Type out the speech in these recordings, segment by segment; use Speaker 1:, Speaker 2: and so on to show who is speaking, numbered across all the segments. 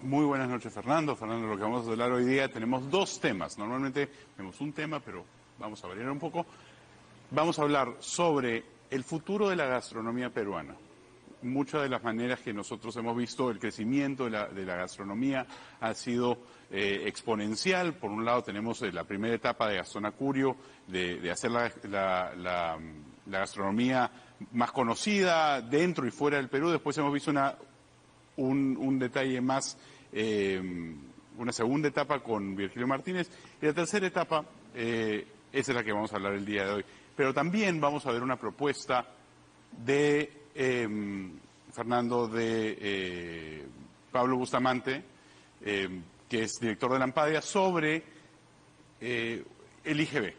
Speaker 1: Muy buenas noches, Fernando. Fernando, lo que vamos a hablar hoy día, tenemos dos temas. Normalmente tenemos un tema, pero vamos a variar un poco. Vamos a hablar sobre el futuro de la gastronomía peruana. Muchas de las maneras que nosotros hemos visto, el crecimiento de la gastronomía ha sido exponencial. Por un lado tenemos la primera etapa de Gastón Acurio, de hacer la gastronomía más conocida dentro y fuera del Perú. Después hemos visto un detalle más, una segunda etapa con Virgilio Martínez, y la tercera etapa, esa es la que vamos a hablar el día de hoy. Pero también vamos a ver una propuesta de Fernando, de Pablo Bustamante, que es director de Lampadia, sobre el IGB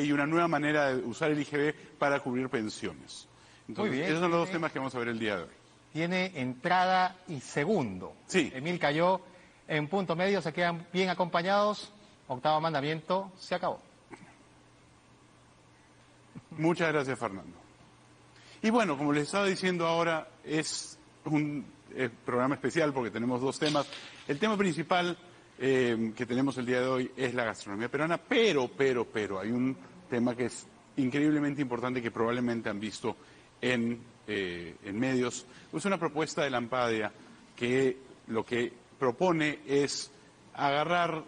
Speaker 1: y una nueva manera de usar el IGB para cubrir pensiones. Entonces,
Speaker 2: Muy bien,
Speaker 1: esos son los dos temas que vamos a ver el día de hoy.
Speaker 2: Tiene entrada y segundo.
Speaker 1: Sí.
Speaker 2: Emil cayó en punto medio, se quedan bien acompañados. Octavo mandamiento, se acabó.
Speaker 1: Muchas gracias, Fernando. Y bueno, como les estaba diciendo ahora, es un programa especial porque tenemos dos temas. El tema principal que tenemos el día de hoy es la gastronomía peruana, pero hay un tema que es increíblemente importante que probablemente han visto en medios. Es una propuesta de Lampadia que lo que propone es agarrar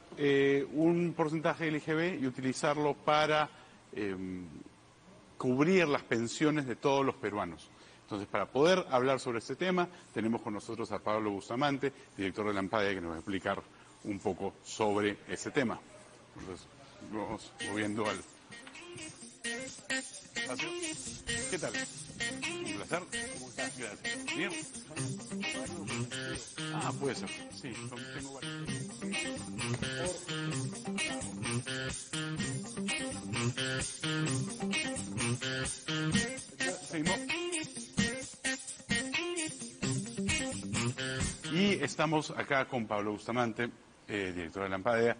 Speaker 1: un porcentaje del IGB y utilizarlo para cubrir las pensiones de todos los peruanos. Entonces, para poder hablar sobre este tema, tenemos con nosotros a Pablo Bustamante, director de Lampadia, que nos va a explicar un poco sobre ese tema. Entonces, vamos moviendo al espacio. ¿Qué tal? Un placer. ¿Cómo estás? Gracias. ¿Bien? Ah, puede ser. Sí, tengo varios. Seguimos. Y estamos acá con Pablo Bustamante, director de Lampadia.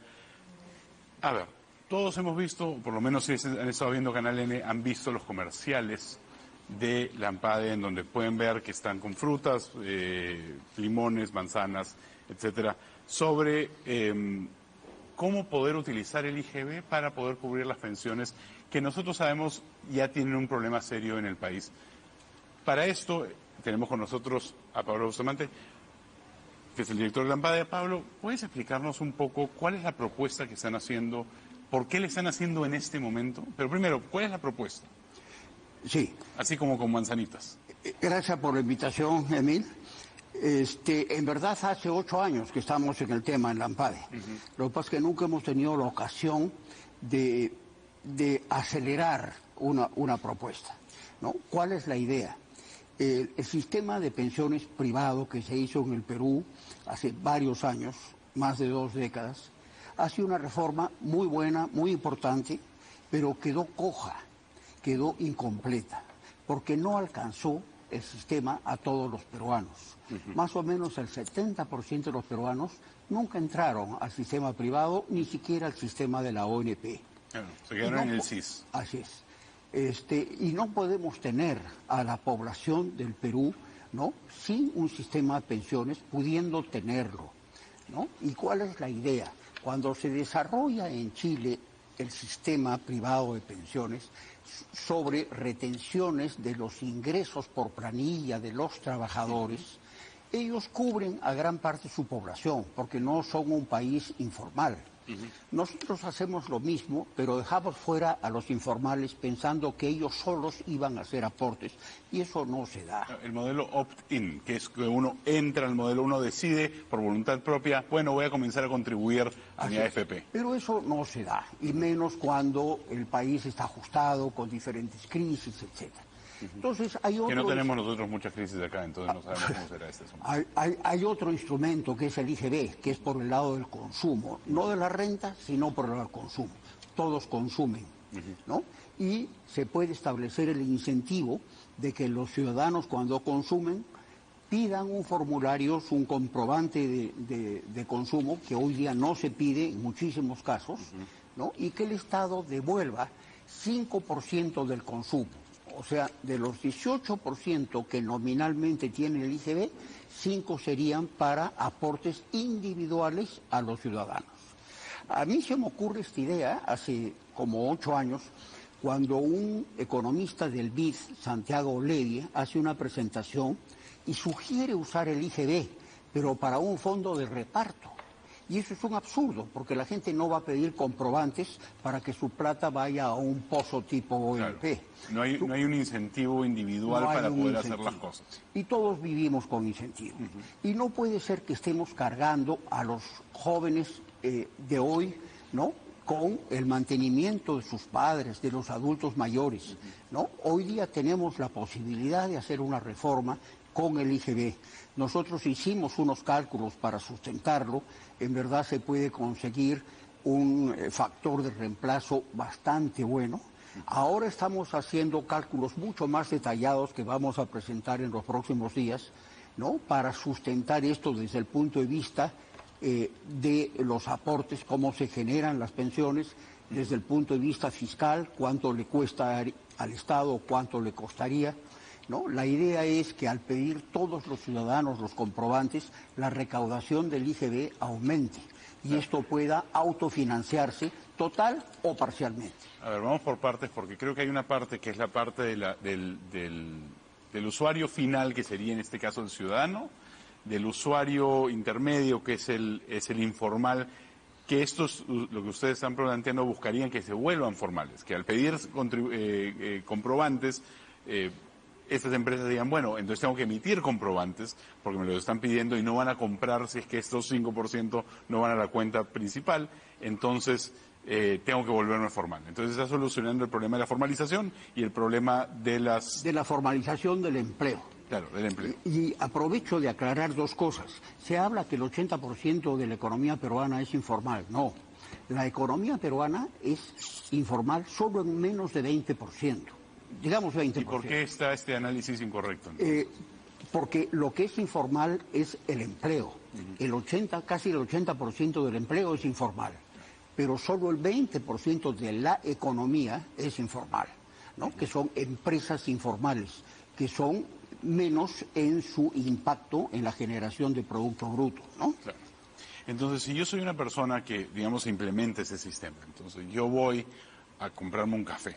Speaker 1: A ver, todos hemos visto, por lo menos si han estado viendo Canal N, han visto los comerciales de Lampadia en donde pueden ver que están con frutas, limones, manzanas, etcétera, sobre cómo poder utilizar el IGB para poder cubrir las pensiones que nosotros sabemos ya tienen un problema serio en el país. Para esto tenemos con nosotros a Pablo Bustamante, que es el director de Lampadia. Pablo, ¿puedes explicarnos un poco cuál es la propuesta que están haciendo, por qué le están haciendo en este momento? Pero primero, ¿cuál es la propuesta?
Speaker 3: Sí.
Speaker 1: Así como con manzanitas.
Speaker 3: Gracias por la invitación, Emil. En verdad, hace 8 años que estamos en el tema en Lampadia. Lo que pasa es que nunca hemos tenido la ocasión de acelerar una propuesta, ¿no? ¿Cuál es la idea? El sistema de pensiones privado que se hizo en el Perú hace varios años, más de 2 décadas, ha sido una reforma muy buena, muy importante, pero quedó coja, quedó incompleta, porque no alcanzó el sistema a todos los peruanos. Más o menos el 70% de los peruanos nunca entraron al sistema privado, ni siquiera al sistema de la ONP.
Speaker 1: Se quedaron en el CIS.
Speaker 3: Así es. Y no podemos tener a la población del Perú, ¿no?, sin un sistema de pensiones, pudiendo tenerlo, ¿no? ¿Y cuál es la idea? Cuando se desarrolla en Chile el sistema privado de pensiones sobre retenciones de los ingresos por planilla de los trabajadores, ellos cubren a gran parte de su población, porque no son un país informal. Nosotros hacemos lo mismo, pero dejamos fuera a los informales pensando que ellos solos iban a hacer aportes, y eso no se da.
Speaker 1: El modelo opt-in, que es que uno entra al modelo, uno decide por voluntad propia, bueno, voy a comenzar a contribuir a mi AFP.
Speaker 3: Pero eso no se da, y menos cuando el país está ajustado con diferentes crisis, etcétera. Entonces,
Speaker 1: que no tenemos nosotros muchas crisis acá, entonces no sabemos cómo será este asunto.
Speaker 3: Hay otro instrumento que es el IGB, que es por el lado del consumo, no de la renta, sino por el lado del consumo. Todos consumen, ¿no? Y se puede establecer el incentivo de que los ciudadanos, cuando consumen, pidan un formulario, un comprobante de consumo, que hoy día no se pide en muchísimos casos, ¿no? Y que el Estado devuelva 5% del consumo. O sea, de los 18% que nominalmente tiene el IGB, 5 serían para aportes individuales a los ciudadanos. A mí se me ocurre esta idea hace como 8 años, cuando un economista del BID, Santiago Levy, hace una presentación y sugiere usar el IGB, pero para un fondo de reparto. Y eso es un absurdo, porque la gente no va a pedir comprobantes para que su plata vaya a un pozo tipo OMP.
Speaker 1: Claro. No hay un incentivo individual para poder hacer las cosas.
Speaker 3: Y todos vivimos con incentivo. Y no puede ser que estemos cargando a los jóvenes de hoy, ¿no?, con el mantenimiento de sus padres, de los adultos mayores, ¿no? Hoy día tenemos la posibilidad de hacer una reforma con el IGB. Nosotros hicimos unos cálculos para sustentarlo. En verdad se puede conseguir un factor de reemplazo bastante bueno. Ahora estamos haciendo cálculos mucho más detallados que vamos a presentar en los próximos días, ¿no?, para sustentar esto desde el punto de vista de los aportes, cómo se generan las pensiones, desde el punto de vista fiscal, cuánto le cuesta al Estado, cuánto le costaría, ¿no? La idea es que al pedir todos los ciudadanos los comprobantes, la recaudación del IGB aumente y esto pueda autofinanciarse total o parcialmente.
Speaker 1: A ver, vamos por partes, porque creo que hay una parte que es la parte del usuario final, que sería en este caso el ciudadano, del usuario intermedio, que es el informal, que estos, lo que ustedes están planteando, buscarían que se vuelvan formales, que al pedir comprobantes, estas empresas digan, bueno, entonces tengo que emitir comprobantes, porque me los están pidiendo y no van a comprar si es que estos 5% no van a la cuenta principal, entonces tengo que volverme formal. Entonces está solucionando el problema de la formalización y el problema de la
Speaker 3: formalización del empleo.
Speaker 1: Claro, del empleo.
Speaker 3: Y aprovecho de aclarar dos cosas. Se habla que el 80% de la economía peruana es informal. No, la economía peruana es informal solo en menos de 20%. Digamos 20%.
Speaker 1: ¿Y por qué está este análisis incorrecto?
Speaker 3: Porque lo que es informal es el empleo. Casi el 80% del empleo es informal. Pero solo el 20% de la economía es informal, ¿no? Que son empresas informales, que son menos en su impacto en la generación de Producto Bruto, ¿no?
Speaker 1: Claro. Entonces, si yo soy una persona que, digamos, implementa ese sistema, entonces yo voy a comprarme un café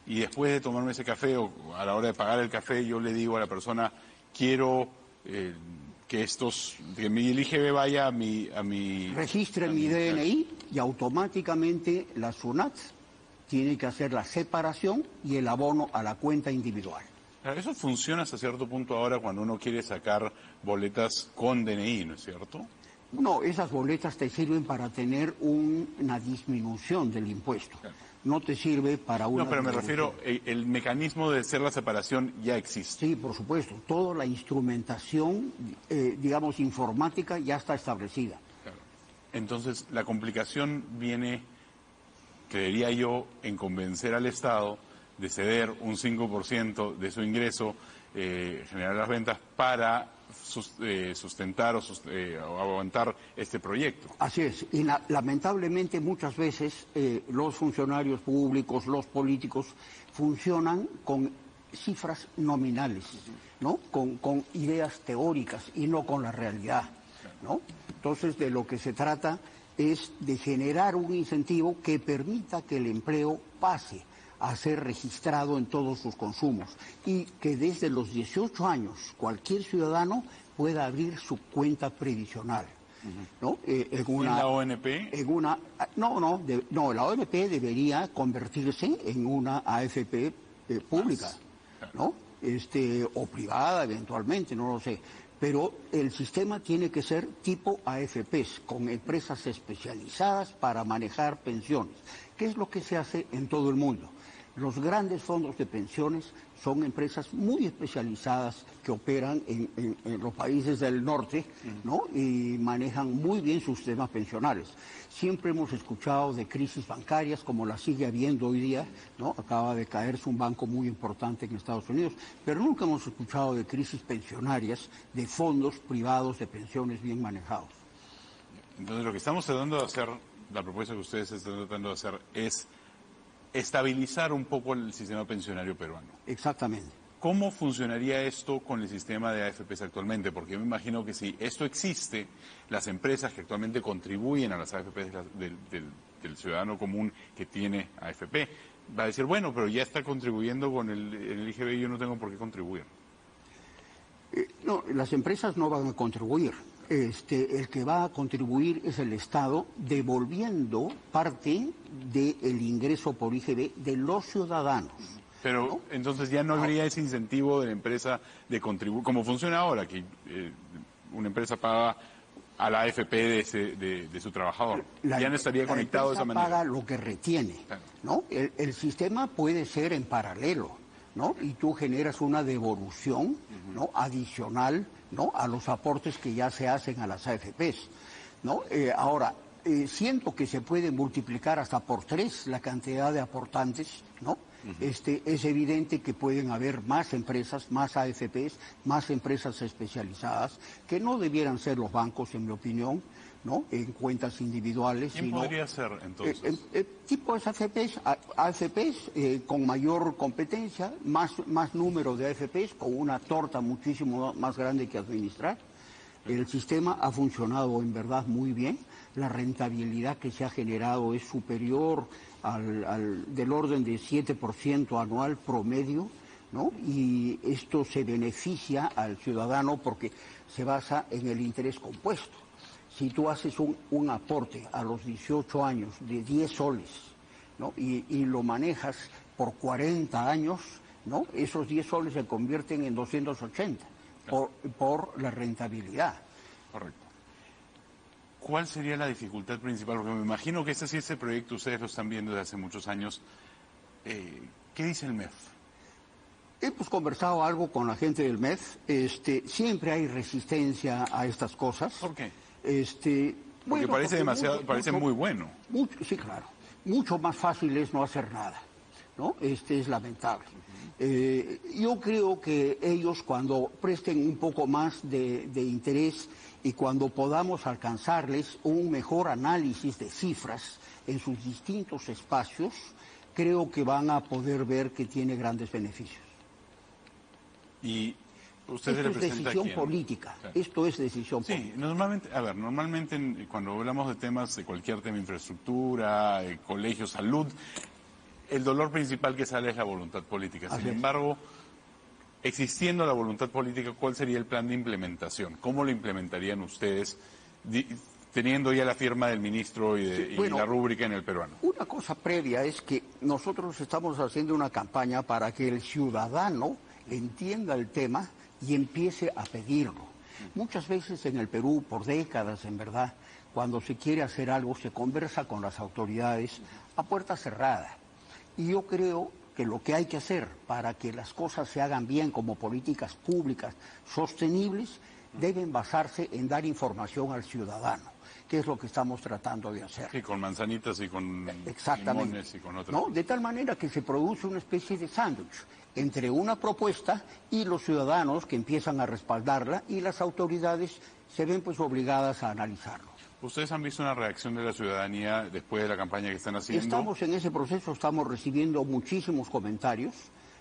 Speaker 1: y después de tomarme ese café o a la hora de pagar el café, yo le digo a la persona, quiero que mi IGB vaya a mi...
Speaker 3: Registre mi DNI y automáticamente la SUNAT tiene que hacer la separación y el abono a la cuenta individual.
Speaker 1: Eso funciona hasta cierto punto ahora cuando uno quiere sacar boletas con DNI, ¿no es cierto?
Speaker 3: No, esas boletas te sirven para tener una disminución del impuesto. Claro. No te sirve para una...
Speaker 1: No, pero me refiero, el mecanismo de hacer la separación ya existe.
Speaker 3: Sí, por supuesto. Toda la instrumentación, digamos, informática ya está establecida.
Speaker 1: Claro. Entonces, la complicación viene, creería yo, en convencer al Estado de ceder un 5% de su ingreso, generar las ventas para sustentar o aguantar este proyecto.
Speaker 3: Así es, y lamentablemente muchas veces los funcionarios públicos, los políticos, funcionan con cifras nominales, ¿no? Con ideas teóricas y no con la realidad, ¿no? Entonces, de lo que se trata es de generar un incentivo que permita que el empleo pase a ser registrado en todos sus consumos y que desde los 18 años cualquier ciudadano pueda abrir su cuenta previsional, ¿no?
Speaker 1: ¿En la ONP?
Speaker 3: No, la ONP debería convertirse en una AFP pública, ¿no? O privada eventualmente, no lo sé. Pero el sistema tiene que ser tipo AFPs, con empresas especializadas para manejar pensiones, que es lo que se hace en todo el mundo. Los grandes fondos de pensiones son empresas muy especializadas que operan en los países del norte, ¿no? Y manejan muy bien sus sistemas pensionales. Siempre hemos escuchado de crisis bancarias, como la sigue habiendo hoy día, ¿no? Acaba de caerse un banco muy importante en Estados Unidos, pero nunca hemos escuchado de crisis pensionarias, de fondos privados de pensiones bien manejados.
Speaker 1: Entonces, lo que estamos tratando de hacer, la propuesta que ustedes están tratando de hacer es estabilizar un poco el sistema pensionario peruano.
Speaker 3: Exactamente.
Speaker 1: ¿Cómo funcionaría esto con el sistema de AFPs actualmente? Porque yo me imagino que si esto existe, las empresas que actualmente contribuyen a las AFPs del ciudadano común que tiene AFP, va a decir, bueno, pero ya está contribuyendo con el IGB y yo no tengo por qué contribuir.
Speaker 3: No, las empresas no van a contribuir. El que va a contribuir es el Estado devolviendo parte del ingreso por IGB de los ciudadanos.
Speaker 1: Pero
Speaker 3: ¿no?
Speaker 1: entonces ya no habría ese incentivo de la empresa de contribuir, como funciona ahora, que una empresa paga a la AFP de su trabajador. Ya no estaría conectado de esa manera.
Speaker 3: Paga lo que retiene,
Speaker 1: Claro.
Speaker 3: ¿no? El sistema puede ser en paralelo, ¿no? Y tú generas una devolución, ¿no? Adicional, ¿no? A los aportes que ya se hacen a las AFPs, ¿no? Ahora, siento que se puede multiplicar hasta por 3 la cantidad de aportantes, ¿no? Es evidente que pueden haber más empresas, más AFPs, más empresas especializadas, que no debieran ser los bancos, en mi opinión, ¿no? En cuentas individuales.
Speaker 1: ¿Quién podría ser, entonces?
Speaker 3: Tipo de AFPs con mayor competencia, más número de AFPs, con una torta muchísimo más grande que administrar. El sistema ha funcionado en verdad muy bien. La rentabilidad que se ha generado es superior del orden de 7% anual promedio, ¿no? Y esto se beneficia al ciudadano porque se basa en el interés compuesto. Si tú haces un aporte a los 18 años de 10 soles, ¿no? y lo manejas por 40 años, ¿no? Esos 10 soles se convierten en 280 por la rentabilidad.
Speaker 1: Correcto. ¿Cuál sería la dificultad principal? Porque me imagino que ese proyecto ustedes lo están viendo desde hace muchos años. ¿Qué dice el MEF?
Speaker 3: Hemos conversado algo con la gente del MEF. Siempre hay resistencia a estas cosas.
Speaker 1: ¿Por qué?
Speaker 3: Bueno,
Speaker 1: parece muy bueno.
Speaker 3: Sí, claro. Mucho más fácil es no hacer nada, ¿no? Es lamentable. Yo creo que ellos, cuando presten un poco más de interés y cuando podamos alcanzarles un mejor análisis de cifras en sus distintos espacios, creo que van a poder ver que tiene grandes beneficios.
Speaker 1: Y usted
Speaker 3: Esto es decisión política. Claro. Esto es decisión política.
Speaker 1: Sí, normalmente cuando hablamos de temas, de cualquier tema, infraestructura, colegio, salud, el dolor principal que sale es la voluntad política. Sin embargo, existiendo la voluntad política, ¿cuál sería el plan de implementación? ¿Cómo lo implementarían ustedes, teniendo ya la firma del ministro y la rúbrica en el peruano?
Speaker 3: Una cosa previa es que nosotros estamos haciendo una campaña para que el ciudadano entienda el tema y empiece a pedirlo. Muchas veces en el Perú, por décadas en verdad, cuando se quiere hacer algo, se conversa con las autoridades a puerta cerrada. Y yo creo que lo que hay que hacer para que las cosas se hagan bien como políticas públicas sostenibles deben basarse en dar información al ciudadano, que es lo que estamos tratando de hacer.
Speaker 1: Sí, con manzanitas y con limones y con otras.
Speaker 3: ¿No? De tal manera que se produce una especie de sándwich entre una propuesta y los ciudadanos que empiezan a respaldarla y las autoridades se ven pues obligadas a analizarlo.
Speaker 1: ¿Ustedes han visto una reacción de la ciudadanía después de la campaña que están haciendo?
Speaker 3: Estamos en ese proceso, estamos recibiendo muchísimos comentarios.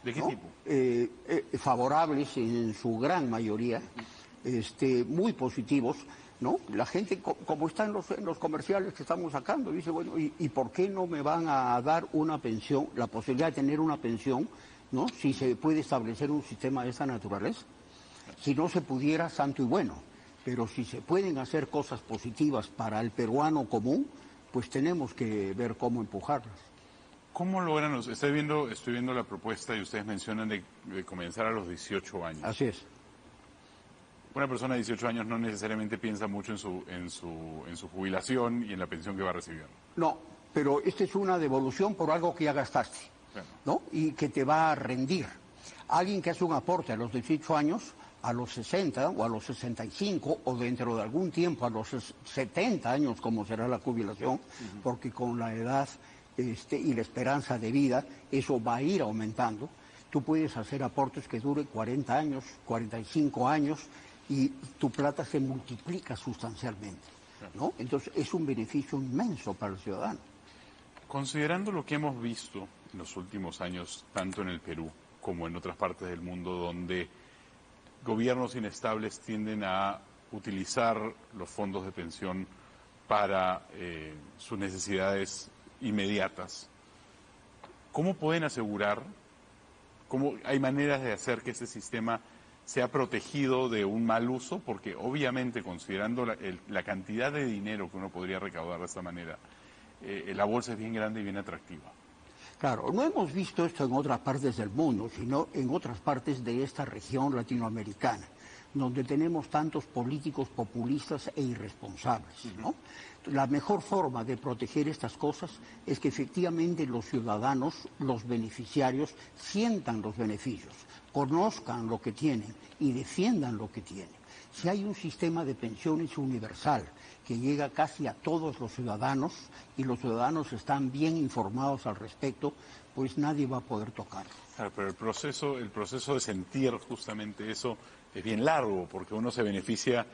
Speaker 1: ¿De qué tipo?
Speaker 3: Favorables en su gran mayoría, muy positivos, ¿no? La gente, como está en los comerciales que estamos sacando, dice, bueno, ¿y por qué no me van a dar una pensión, la posibilidad de tener una pensión, ¿no? Si se puede establecer un sistema de esta naturaleza? Si no se pudiera, santo y bueno. Pero si se pueden hacer cosas positivas para el peruano común, pues tenemos que ver cómo empujarlas.
Speaker 1: ¿Cómo logran? Estoy viendo la propuesta y ustedes mencionan de comenzar a los 18 años.
Speaker 3: Así es.
Speaker 1: Una persona de 18 años no necesariamente piensa mucho en su jubilación y en la pensión que va a recibir.
Speaker 3: No, pero esta es una devolución por algo que ya gastaste, claro, ¿no? Y que te va a rendir. Alguien que hace un aporte a los 18 años, a los 60 o a los 65 o dentro de algún tiempo a los 70 años, como será la jubilación, porque con la edad y la esperanza de vida eso va a ir aumentando. Tú puedes hacer aportes que duren 40 años, 45 años y tu plata se multiplica sustancialmente, ¿no? Entonces es un beneficio inmenso para el ciudadano.
Speaker 1: Considerando lo que hemos visto en los últimos años, tanto en el Perú como en otras partes del mundo, donde gobiernos inestables tienden a utilizar los fondos de pensión para sus necesidades inmediatas, ¿cómo pueden asegurar, cómo hay maneras de hacer que ese sistema sea protegido de un mal uso? Porque obviamente, considerando la cantidad de dinero que uno podría recaudar de esta manera, la bolsa es bien grande y bien atractiva.
Speaker 3: Claro, no hemos visto esto en otras partes del mundo, sino en otras partes de esta región latinoamericana, donde tenemos tantos políticos populistas e irresponsables, ¿no? La mejor forma de proteger estas cosas es que efectivamente los ciudadanos, los beneficiarios, sientan los beneficios, conozcan lo que tienen y defiendan lo que tienen. Si hay un sistema de pensiones universal que llega casi a todos los ciudadanos y los ciudadanos están bien informados al respecto, pues nadie va a poder tocarlo.
Speaker 1: Claro, pero el proceso de sentir justamente eso es bien largo, porque uno se beneficia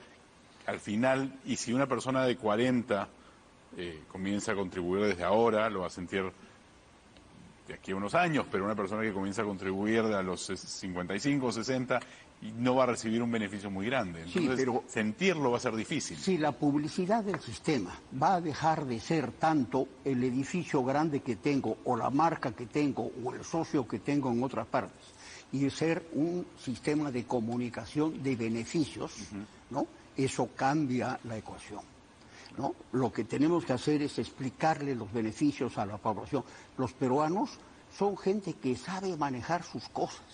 Speaker 1: al final, y si una persona de 40 comienza a contribuir desde ahora, lo va a sentir de aquí a unos años, pero una persona que comienza a contribuir a los 55 o 60 y no va a recibir un beneficio muy grande. Entonces,
Speaker 3: sí, pero
Speaker 1: sentirlo va a ser difícil.
Speaker 3: Si la publicidad del sistema va a dejar de ser tanto el edificio grande que tengo, o la marca que tengo, o el socio que tengo en otras partes, y ser un sistema de comunicación de beneficios, ¿no? Eso cambia la ecuación, ¿no? Lo que tenemos que hacer es explicarle los beneficios a la población. Los peruanos son gente que sabe manejar sus cosas,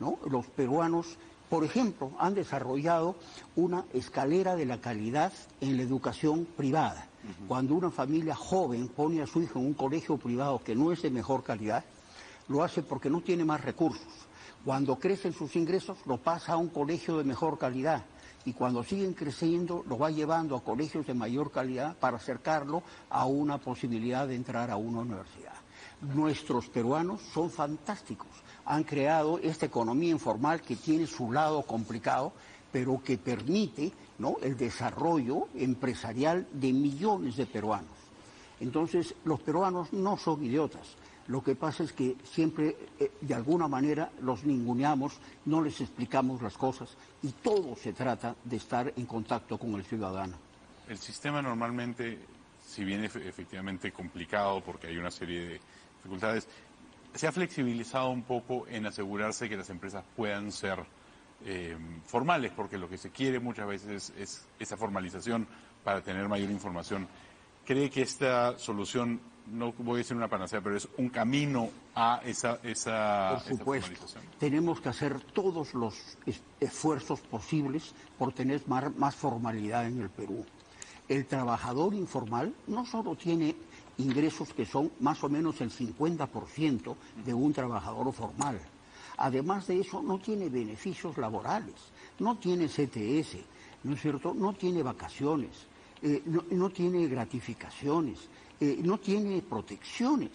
Speaker 3: ¿no? Los peruanos, por ejemplo, han desarrollado una escalera de la calidad en la educación privada. Cuando una familia joven pone a su hijo en un colegio privado que no es de mejor calidad, lo hace porque no tiene más recursos. Cuando crecen sus ingresos, lo pasa a un colegio de mejor calidad. Y cuando siguen creciendo, lo va llevando a colegios de mayor calidad para acercarlo a una posibilidad de entrar a una universidad. Nuestros peruanos son fantásticos. Han creado esta economía informal que tiene su lado complicado, pero que permite, ¿no?, el desarrollo empresarial de millones de peruanos. Entonces, los peruanos no son idiotas. Lo que pasa es que siempre, de alguna manera, los ninguneamos, no les explicamos las cosas, y todo se trata de estar en contacto con el ciudadano.
Speaker 1: El sistema normalmente, si bien es efectivamente complicado porque hay una serie de dificultades, se ha flexibilizado un poco en asegurarse que las empresas puedan ser formales, porque lo que se quiere muchas veces es esa formalización para tener mayor información. ¿Cree que esta solución, no voy a decir una panacea, pero es un camino a esa formalización?
Speaker 3: Tenemos que hacer todos los esfuerzos posibles por tener más formalidad en el Perú. El trabajador informal no solo tiene ingresos que son más o menos el 50% de un trabajador formal. Además de eso, no tiene beneficios laborales, no tiene CTS, ¿no es cierto? No tiene vacaciones, no tiene gratificaciones, no tiene protecciones.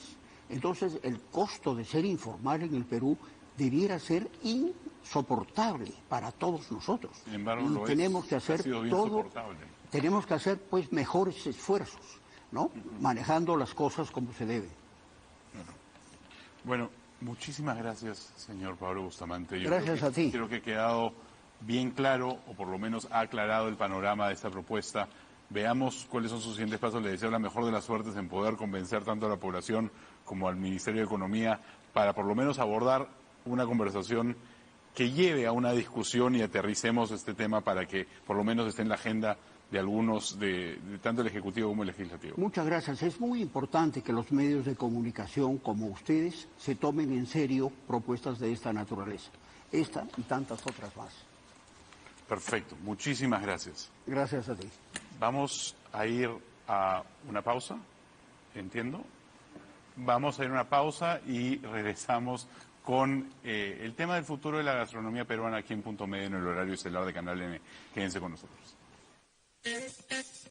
Speaker 3: Entonces, el costo de ser informal en el Perú debiera ser insoportable para todos nosotros.
Speaker 1: Sin embargo,
Speaker 3: y tenemos que hacer todo, tenemos que hacer pues mejores esfuerzos, ¿no? Manejando las cosas como se debe.
Speaker 1: Bueno, muchísimas gracias, señor Pablo Bustamante.
Speaker 3: Gracias a ti.
Speaker 1: Creo que ha quedado bien claro, o por lo menos ha aclarado el panorama de esta propuesta. Veamos cuáles son sus siguientes pasos. Le deseo la mejor de las suertes en poder convencer tanto a la población como al Ministerio de Economía para por lo menos abordar una conversación que lleve a una discusión y aterricemos este tema para que por lo menos esté en la agenda de algunos, de tanto el Ejecutivo como el Legislativo.
Speaker 3: Muchas gracias. Es muy importante que los medios de comunicación como ustedes se tomen en serio propuestas de esta naturaleza. Esta y tantas otras más.
Speaker 1: Perfecto. Muchísimas gracias.
Speaker 3: Gracias a ti.
Speaker 1: Vamos a ir a una pausa, entiendo. Vamos a ir a una pausa y regresamos con el tema del futuro de la gastronomía peruana aquí en Punto Medio en el horario estelar de Canal N. Quédense con nosotros.